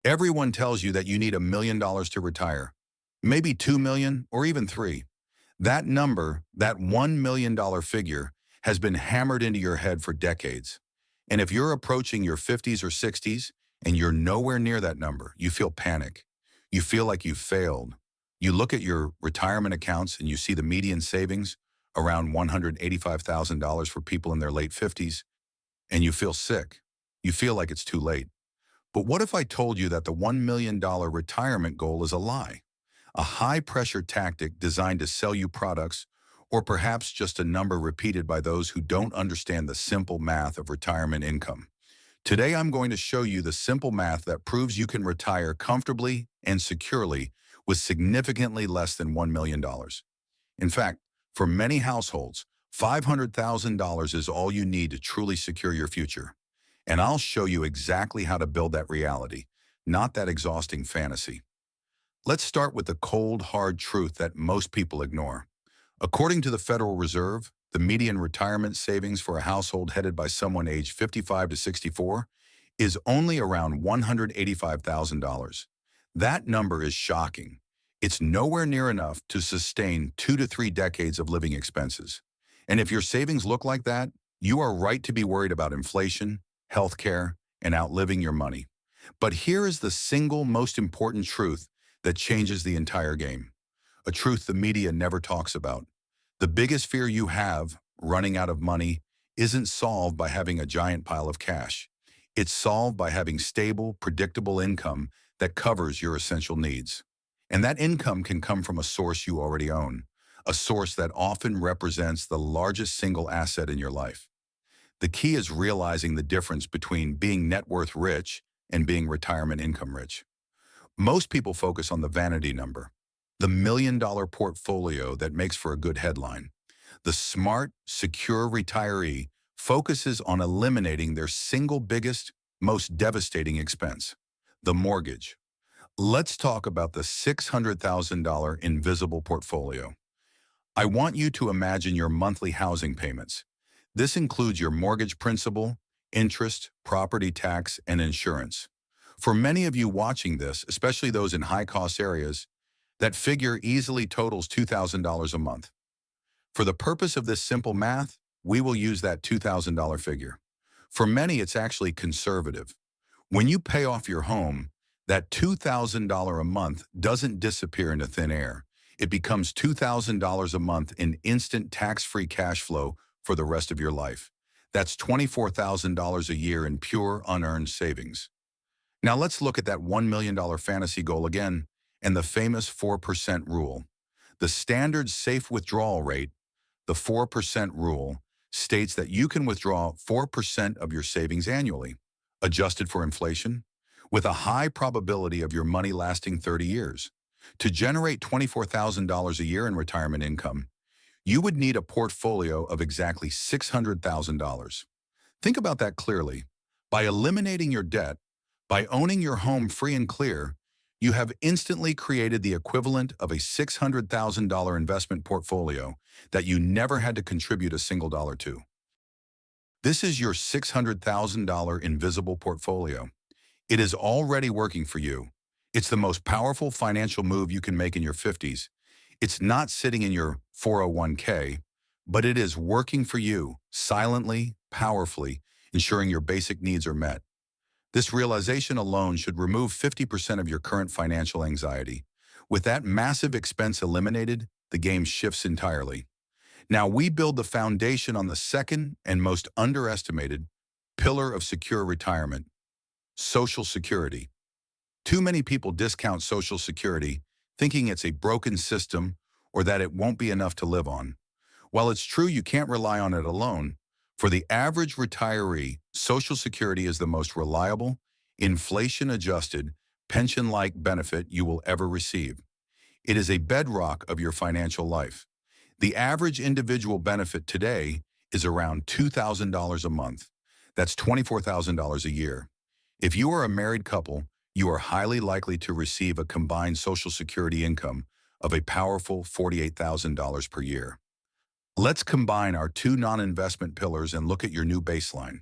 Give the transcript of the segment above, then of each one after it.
Everyone tells you that you need $1 million to retire, maybe 2 million or even three. That number, that $1 million figure, has been hammered into your head for decades. And if you're approaching your 50s or 60s and you're nowhere near that number, you feel panic. You feel like you failed. You look at your retirement accounts and you see the median savings around $185,000 for people in their late 50s, and you feel sick. You feel like it's too late. But what if I told you that the $1 million retirement goal is a lie? A high-pressure tactic designed to sell you products, or perhaps just a number repeated by those who don't understand the simple math of retirement income. Today, I'm going to show you the simple math that proves you can retire comfortably and securely with significantly less than $1 million. In fact, for many households, $500,000 is all you need to truly secure your future. And I'll show you exactly how to build that reality, not that exhausting fantasy. Let's start with the cold, hard truth that most people ignore. According to the Federal Reserve, the median retirement savings for a household headed by someone aged 55 to 64 is only around $185,000. That number is shocking. It's nowhere near enough to sustain 2 to 3 decades of living expenses. And if your savings look like that, you are right to be worried about inflation, healthcare, and outliving your money. But here is the single most important truth that changes the entire game. A truth the media never talks about. The biggest fear you have, running out of money, isn't solved by having a giant pile of cash. It's solved by having stable, predictable income that covers your essential needs. And that income can come from a source you already own, a source that often represents the largest single asset in your life. The key is realizing the difference between being net worth rich and being retirement income rich. Most people focus on the vanity number, the $1 million portfolio that makes for a good headline. The smart, secure retiree focuses on eliminating their single biggest, most devastating expense, the mortgage. Let's talk about the $600,000 invisible portfolio. I want you to imagine your monthly housing payments. This includes your mortgage principal, interest, property tax, and insurance. For many of you watching this, especially those in high-cost areas, that figure easily totals $2,000 a month. For the purpose of this simple math, we will use that $2,000 figure. For many, it's actually conservative. When you pay off your home, that $2,000 a month doesn't disappear into thin air. It becomes $2,000 a month in instant tax-free cash flow for the rest of your life. That's $24,000 a year in pure, unearned savings. Now let's look at that $1 million fantasy goal again and the famous 4% rule. The standard safe withdrawal rate, the 4% rule, states that you can withdraw 4% of your savings annually, adjusted for inflation, with a high probability of your money lasting 30 years. To generate $24,000 a year in retirement income, you would need a portfolio of exactly $600,000. Think about that clearly. By eliminating your debt, by owning your home free and clear, you have instantly created the equivalent of a $600,000 investment portfolio that you never had to contribute a single dollar to. This is your $600,000 invisible portfolio. It is already working for you. It's the most powerful financial move you can make in your 50s. It's not sitting in your 401k, but it is working for you, silently, powerfully, ensuring your basic needs are met. This realization alone should remove 50% of your current financial anxiety. With that massive expense eliminated, the game shifts entirely. Now we build the foundation on the second and most underestimated pillar of secure retirement, Social Security. Too many people discount Social Security, thinking it's a broken system or that it won't be enough to live on. While it's true you can't rely on it alone, for the average retiree, Social Security is the most reliable, inflation-adjusted, pension-like benefit you will ever receive. It is a bedrock of your financial life. The average individual benefit today is around $2,000 a month. That's $24,000 a year. If you are a married couple, you are highly likely to receive a combined Social Security income of a powerful $48,000 per year. Let's combine our two non-investment pillars and look at your new baseline.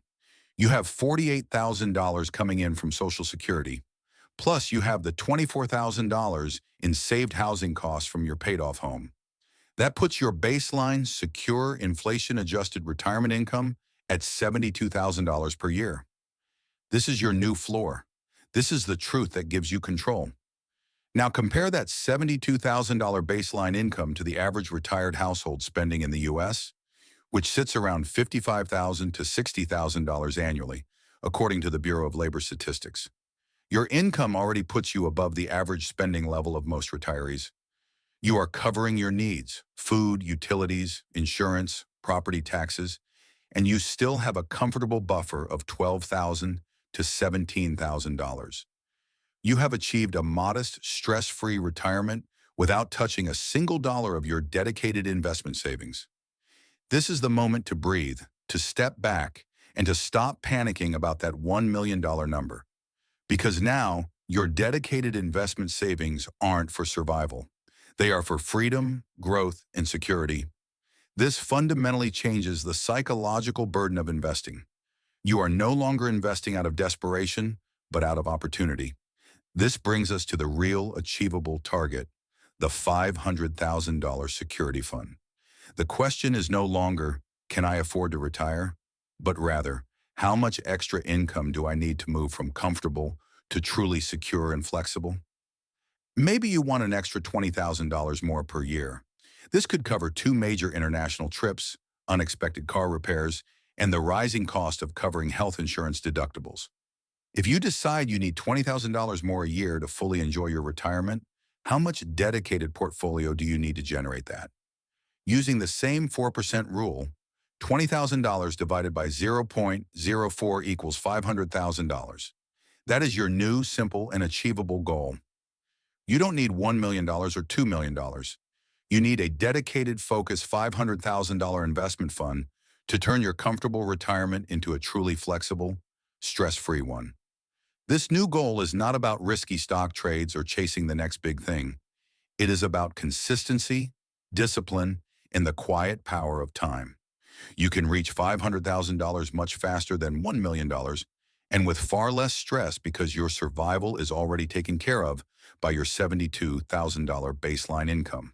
You have $48,000 coming in from Social Security, Plus, you have the $24,000 in saved housing costs from your paid-off home. That puts your baseline, secure, inflation-adjusted retirement income at $72,000 per year. This is your new floor. This is the truth that gives you control. Now compare that $72,000 baseline income to the average retired household spending in the U.S., which sits around $55,000 to $60,000 annually, according to the Bureau of Labor Statistics. Your income already puts you above the average spending level of most retirees. You are covering your needs, food, utilities, insurance, property taxes, and you still have a comfortable buffer of $12,000 to $17,000. You have achieved a modest, stress-free retirement without touching a single dollar of your dedicated investment savings. This is the moment to breathe, to step back, and to stop panicking about that $1 million number. Because now, your dedicated investment savings aren't for survival. They are for freedom, growth, and security. This fundamentally changes the psychological burden of investing. You are no longer investing out of desperation, but out of opportunity. This brings us to the real achievable target, the $500,000 security fund. The question is no longer, can I afford to retire? But rather, how much extra income do I need to move from comfortable to truly secure and flexible? Maybe you want an extra $20,000 more per year. This could cover two major international trips, unexpected car repairs, and the rising cost of covering health insurance deductibles. If you decide you need $20,000 more a year to fully enjoy your retirement, how much dedicated portfolio do you need to generate that? Using the same 4% rule, $20,000 divided by 0.04 equals $500,000. That is your new, simple, and achievable goal. You don't need $1 million or $2 million. You need a dedicated, focused $500,000 investment fund to turn your comfortable retirement into a truly flexible, stress-free one. This new goal is not about risky stock trades or chasing the next big thing. It is about consistency, discipline, and the quiet power of time. You can reach $500,000 much faster than $1 million and with far less stress because your survival is already taken care of by your $72,000 baseline income.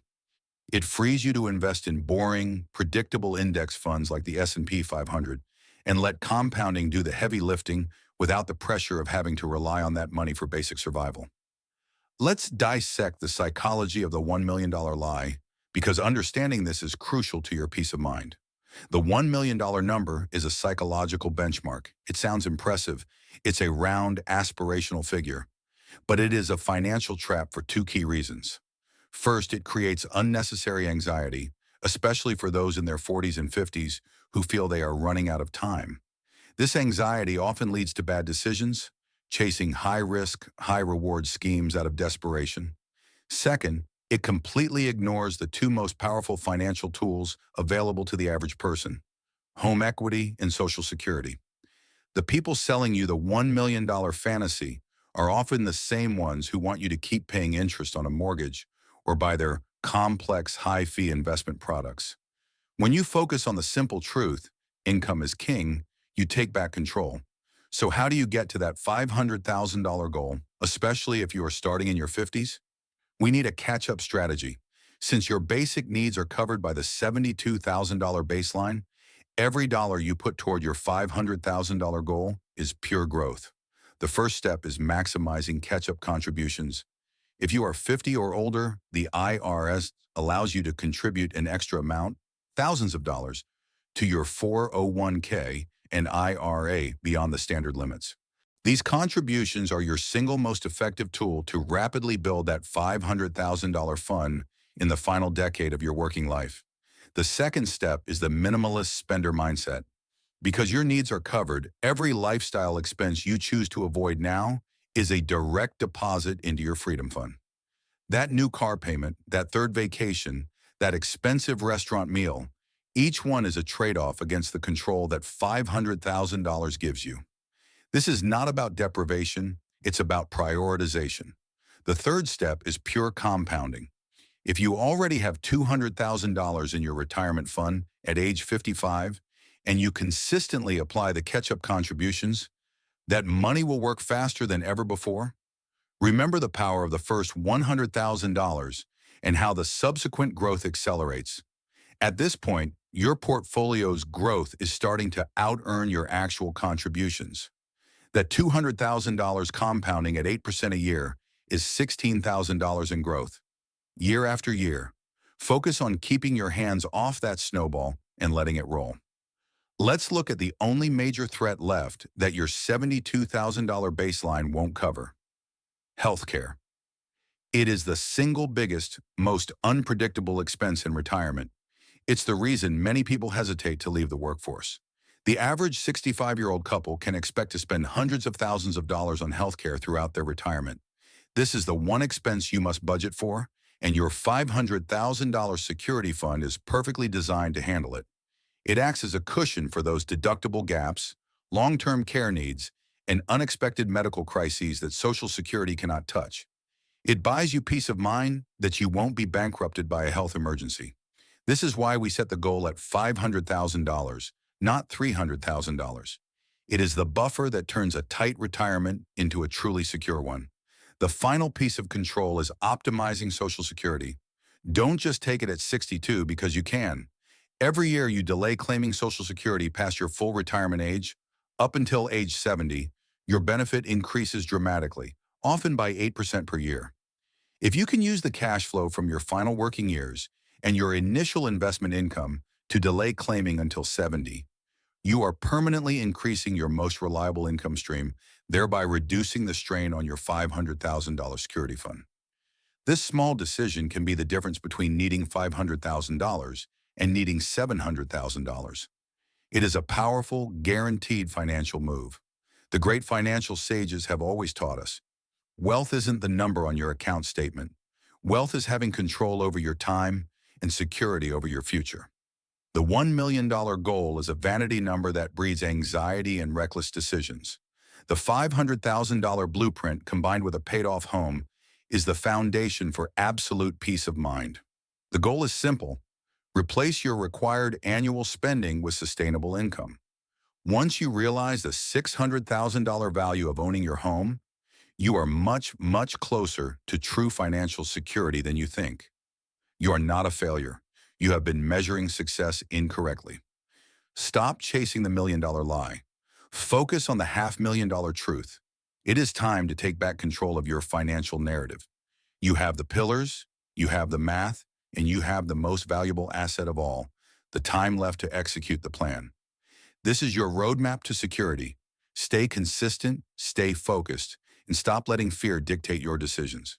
It frees you to invest in boring, predictable index funds like the S&P 500 and let compounding do the heavy lifting without the pressure of having to rely on that money for basic survival. Let's dissect the psychology of the $1 million lie, because understanding this is crucial to your peace of mind. The $1 million number is a psychological benchmark. It sounds impressive. It's a round, aspirational figure. But it is a financial trap for two key reasons. First, it creates unnecessary anxiety, especially for those in their 40s and 50s who feel they are running out of time. This anxiety often leads to bad decisions, chasing high-risk, high-reward schemes out of desperation. Second, it completely ignores the two most powerful financial tools available to the average person: home equity and Social Security. The people selling you the $1 million fantasy are often the same ones who want you to keep paying interest on a mortgage or buy their complex, high-fee investment products. When you focus on the simple truth, income is king, you take back control. So how do you get to that $500,000 goal, especially if you are starting in your 50s? We need a catch-up strategy. Since your basic needs are covered by the $72,000 baseline, every dollar you put toward your $500,000 goal is pure growth. The first step is maximizing catch-up contributions. If you are 50 or older, the IRS allows you to contribute an extra amount, thousands of dollars, to your 401k and IRA beyond the standard limits. These contributions are your single most effective tool to rapidly build that $500,000 fund in the final decade of your working life. The second step is the minimalist spender mindset. Because your needs are covered, every lifestyle expense you choose to avoid now is a direct deposit into your freedom fund. That new car payment, that third vacation, that expensive restaurant meal, each one is a trade-off against the control that $500,000 gives you. This is not about deprivation, it's about prioritization. The third step is pure compounding. If you already have $200,000 in your retirement fund at age 55, and you consistently apply the catch-up contributions, that money will work faster than ever before. Remember the power of the first $100,000 and how the subsequent growth accelerates. At this point, your portfolio's growth is starting to out-earn your actual contributions. That $200,000 compounding at 8% a year is $16,000 in growth, year after year. Focus on keeping your hands off that snowball and letting it roll. Let's look at the only major threat left that your $72,000 baseline won't cover: healthcare. It is the single biggest, most unpredictable expense in retirement. It's the reason many people hesitate to leave the workforce. The average 65-year-old couple can expect to spend hundreds of thousands of dollars on healthcare throughout their retirement. This is the one expense you must budget for, and your $500,000 security fund is perfectly designed to handle it. It acts as a cushion for those deductible gaps, long-term care needs, and unexpected medical crises that Social Security cannot touch. It buys you peace of mind that you won't be bankrupted by a health emergency. This is why we set the goal at $500,000, not $300,000. It is the buffer that turns a tight retirement into a truly secure one. The final piece of control is optimizing Social Security. Don't just take it at 62 because you can. Every year you delay claiming Social Security past your full retirement age, up until age 70, your benefit increases dramatically, often by 8% per year. If you can use the cash flow from your final working years and your initial investment income to delay claiming until 70, you are permanently increasing your most reliable income stream, thereby reducing the strain on your $500,000 security fund. This small decision can be the difference between needing $500,000 and needing $700,000. It is a powerful, guaranteed financial move. The great financial sages have always taught us, wealth isn't the number on your account statement. Wealth is having control over your time and security over your future. The $1 million goal is a vanity number that breeds anxiety and reckless decisions. The $500,000 blueprint combined with a paid-off home is the foundation for absolute peace of mind. The goal is simple: replace your required annual spending with sustainable income. Once you realize the $600,000 value of owning your home, you are much, much closer to true financial security than you think. You are not a failure. You have been measuring success incorrectly. Stop chasing the $1 million lie. Focus on the $500,000 truth. It is time to take back control of your financial narrative. You have the pillars, you have the math, and you have the most valuable asset of all, the time left to execute the plan. This is your roadmap to security. Stay consistent, stay focused, and stop letting fear dictate your decisions.